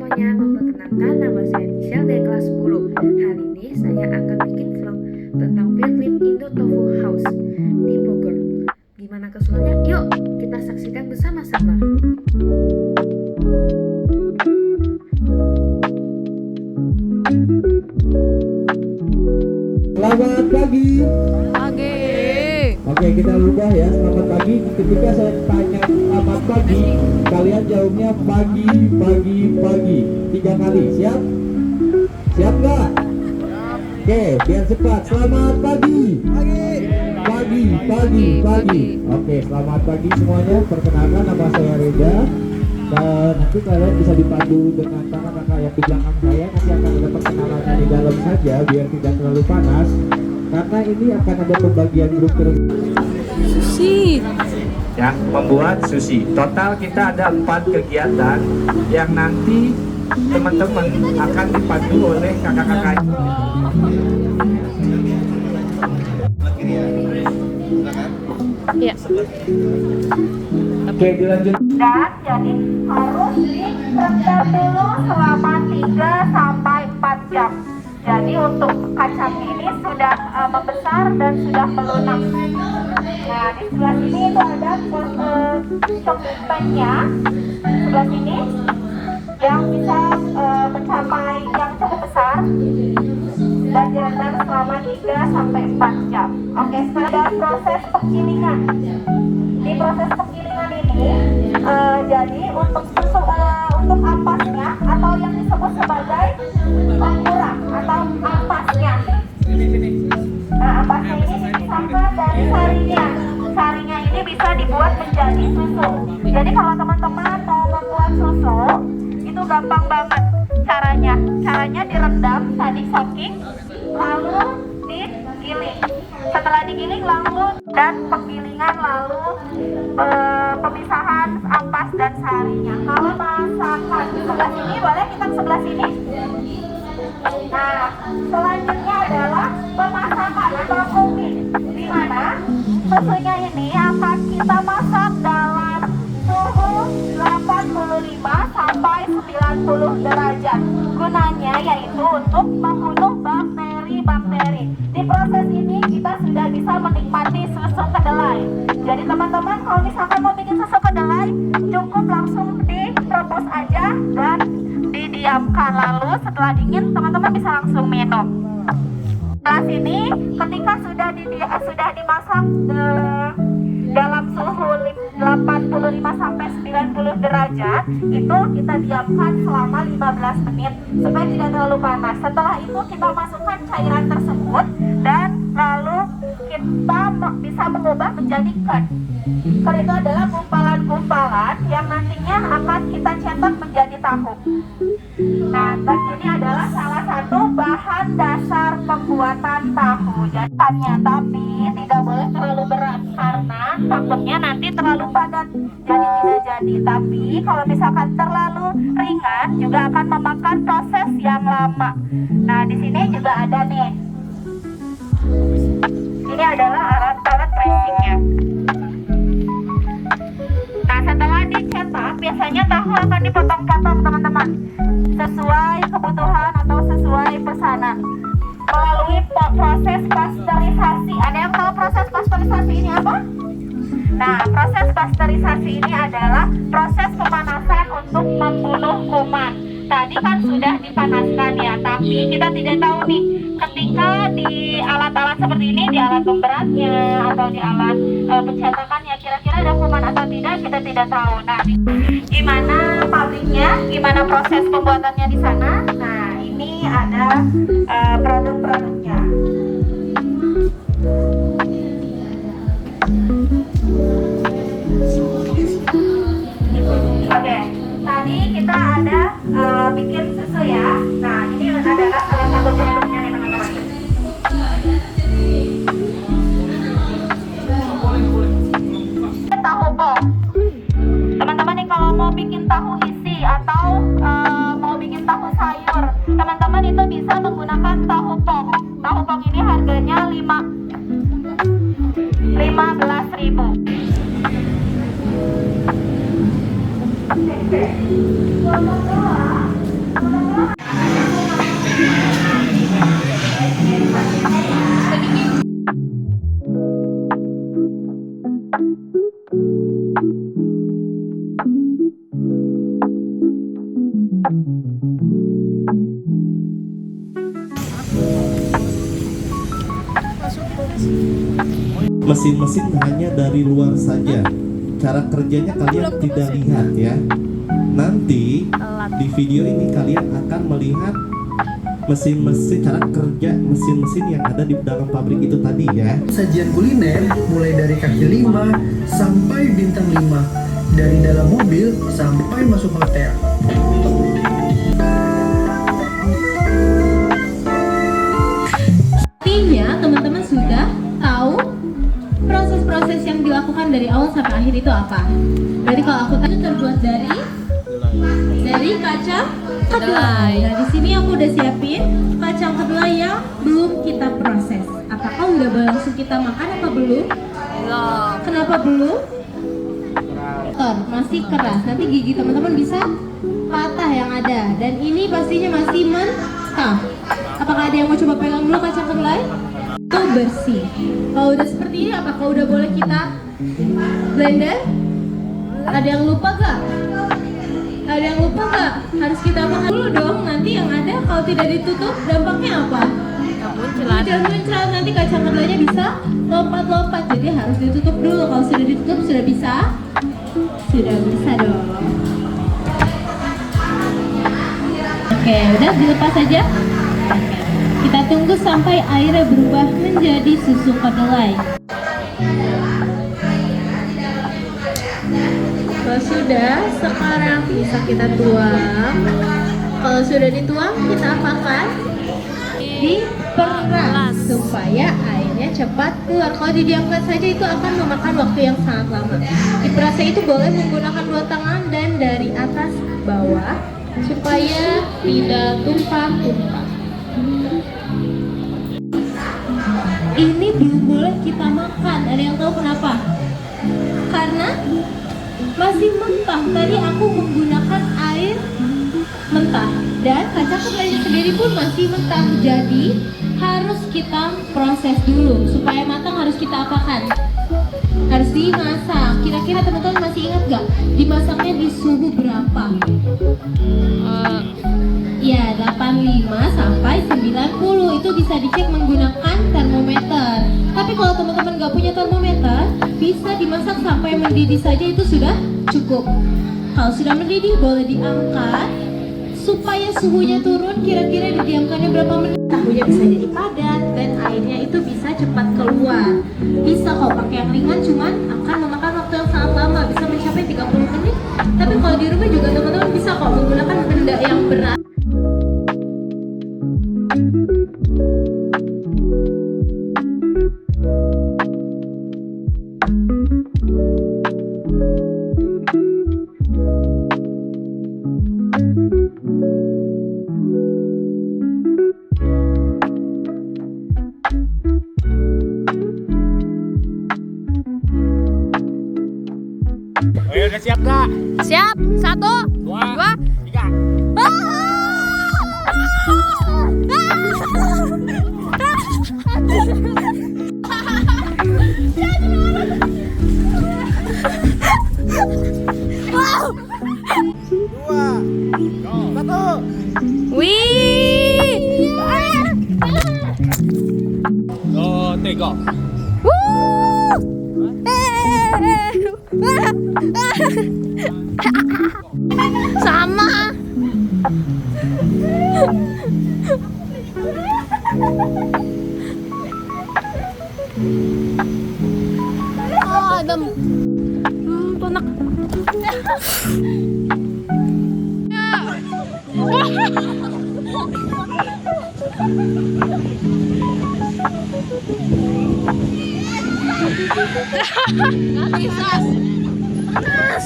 semuanya, memperkenalkan nama saya Michelle dari kelas 10. Hari ini saya akan bikin vlog tentang Philip Indo Tofu House di Bogor. Gimana keseruannya? Yuk kita saksikan bersama-sama. Selamat pagi. Pagi. Oke, kita rubah ya. Selamat pagi. Ketika saya tanya selamat pagi, kalian jawabnya pagi, pagi, pagi. 3 kali. Siap? Siap nggak? Oke, biar cepat. Selamat pagi. Pagi, pagi, pagi. Oke, selamat pagi semuanya. Perkenalkan, nama saya Reza. Dan nanti kalian bisa dipandu dengan kakak-kakak yang di belakang saya. Nanti akan ada perkenalannya di dalam saja biar tidak terlalu panas. Karena ini akan ada pembagian grup Sushi. yang membuat sushi. Total kita ada 4 kegiatan yang nanti teman-teman akan dipandu oleh kakak-kakak. Iya. Oke, dilanjut. Dan jadi harus direndam dulu selama 3 sampai 4 jam. Jadi untuk kacang ini sudah membesar dan sudah melunak. Nah, di sebelah sini itu ada pan-nya sebelah sini yang bisa mencapai yang cukup besar dan direndam selama 3 sampai 4 jam. Oke, sekarang ada proses penggilingan. Di proses penggilingan ini jadi untuk susu untuk ampasnya atau yang disebut sebagai pengurang atau ampasnya. Nah, ampasnya ini dipisahkan dari sarinya. Sarinya ini bisa dibuat menjadi susu. Jadi kalau teman-teman mau membuat susu itu gampang banget caranya. Caranya direndam tadi soaking, lalu digiling. Setelah digiling lalu dan penggilingan lalu pemisahan ampas dan sarinya. Kalau masakan di sebelah sini boleh kita ke sebelah sini. Nah, selanjutnya adalah pemasakan atau cooking, di mana susunya ini akan kita masak dalam suhu 85 sampai 90 derajat. Gunanya yaitu untuk membunuh bakteri-bakteri. Di proses ini kita sudah bisa menikmati susu kedelai. Jadi teman-teman kalau misalkan mau bikin susu kedelai, cukup langsung direbus aja dan didiamkan. Lalu setelah dingin teman-teman bisa langsung minum. Setelah sini ketika sudah dimasak dalam suhu 85 sampai 90 derajat, itu kita diamkan selama 15 menit supaya tidak terlalu panas. Setelah itu kita masukkan cairan tersebut dan lalu kita bisa mengubah menjadi curd. Curd itu adalah gumpalan-gumpalan yang nantinya akan kita cetak menjadi tahu. Nah, curd ini adalah salah satu bahan dasar pembuatan tahu. Jadi tapi tidak boleh terlalu berat karena takutnya nanti terlalu padat jadi tidak jadi. Tapi kalau misalkan terlalu ringan juga akan memakan proses yang lama. Nah, di sini juga ada nih. Ini adalah alat-alat pressingnya. Nah, setelah dicetak biasanya tahu akan dipotong-potong teman-teman sesuai kebutuhan atau sesuai pesanan melalui proses pasteurisasi. Ada yang tahu proses pasteurisasi ini apa? Nah, proses pasteurisasi ini adalah proses pemanasan untuk membunuh kuman. Tadi kan sudah dipanaskan ya, tapi kita tidak tahu nih ketika di alat-alat seperti ini, di alat pemberatnya atau di alat pencetakannya, kira-kira ada kuman atau tidak, kita tidak tahu. Nah, gimana pabriknya, gimana proses pembuatannya di sana? Nah, ini ada produk-produknya. Oke, tadi kita ada bikin susu ya. Nah, ini adalah salah satu produknya nih teman-teman. Tahu pong. Teman-teman nih kalau mau bikin tahu isi atau mau bikin tahu sayur, teman-teman itu bisa menggunakan tahu pong. Tahu pong ini harganya 15.000. Mesin-mesin hanya dari luar saja. Cara kerjanya kalian tidak lihat ya. Nanti di video ini kalian akan melihat mesin-mesin, cara kerja mesin-mesin yang ada di dalam pabrik itu tadi ya. Sajian kuliner mulai dari kaki 5 sampai bintang 5, dari dalam mobil sampai masuk hotel. Artinya teman-teman sudah tahu proses-proses yang dilakukan dari awal sampai akhir itu apa? Berarti kalau aku tadi terbuat dari kacang kedelai. Nah di sini aku udah siapin kacang kedelai yang belum kita proses. Apakah udah boleh langsung kita makan apa belum? Belum. Kenapa belum? Masih keras. Nanti gigi teman-teman bisa patah yang ada. Dan ini pastinya masih mentah. Apakah ada yang mau coba pegang dulu kacang kedelai? Itu bersih. Kalau udah seperti ini, apakah udah boleh kita blender? Ada yang lupa gak? Ada yang lupa gak? Harus kita makan dulu dong. Nanti yang ada kalau tidak ditutup dampaknya apa? Muncrat. Nanti kacang kedelainya bisa lompat-lompat. Jadi harus ditutup dulu. Kalau sudah ditutup sudah bisa? Sudah bisa dong. Oke, udah dilepas saja. Kita tunggu sampai airnya berubah menjadi susu kedelai. Kalau sudah, sekarang bisa kita tuang. Kalau sudah dituang, kita apakan? Diperas supaya airnya cepat keluar. Kalau didiamkan saja itu akan memakan waktu yang sangat lama. Diperasnya itu boleh menggunakan 2 tangan dan dari atas ke bawah supaya tidak tumpah-tumpah. Ini belum boleh kita makan. Ada yang tahu kenapa? Karena masih mentah. Tadi aku menggunakan air mentah dan kacang kedelainya sendiri pun masih mentah. Jadi harus kita proses dulu supaya matang. Harus kita apakan? Harus dimasak. Kira-kira teman-teman masih ingat gak? Dimasaknya di suhu berapa? Ya, 85 sampai 90. Itu bisa dicek menggunakan termometer. Tapi kalau teman-teman gak punya termometer, bisa dimasak sampai mendidih saja, itu sudah cukup. Kalau sudah mendidih boleh diangkat supaya suhunya turun. Kira-kira didiamkannya berapa menit? Tahunya bisa jadi padat dan airnya itu bisa cepat keluar. Bisa kalau pakai yang ringan, cuman akan memakan waktu yang sangat lama, bisa mencapai 30 menit. Tapi kalau di rumah juga teman-teman bisa kok menggunakan benda yang berat. Oke, udah siap gak? Siap. 1, 2, 3. Wih. Go, tiga. Sama. Oh, adem. Panak. Nggak bisa. Panas.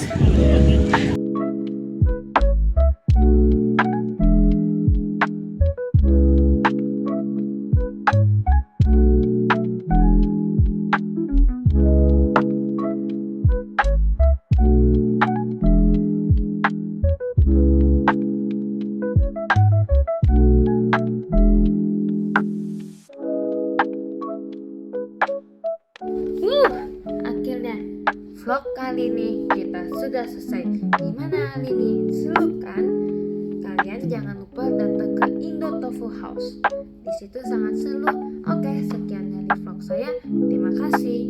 kali ini kita sudah selesai. Gimana kali ini? Seru kan? Kalian jangan lupa datang ke Indo Tofu House. Di situ sangat seru. Oke, sekian dari vlog saya. Terima kasih.